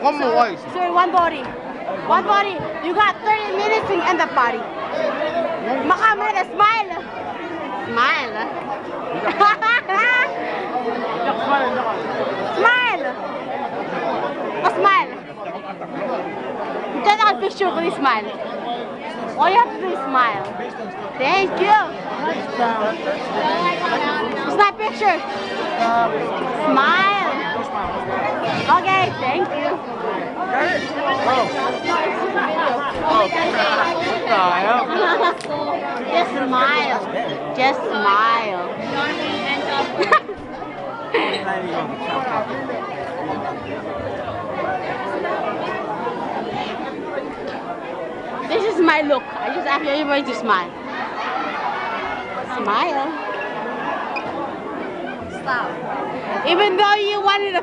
One more voice. Sorry, one body. One body. You got 30 minutes to end the party. Makamera, smile. Smile. Smile. Smile. Take a picture with a smile. All you have to do is smile. Thank you. Snap picture. Smile. Okay, thank you. Just smile. Just smile. This is my look. I just ask everybody to smile. Smile. Stop. Even though you wanted a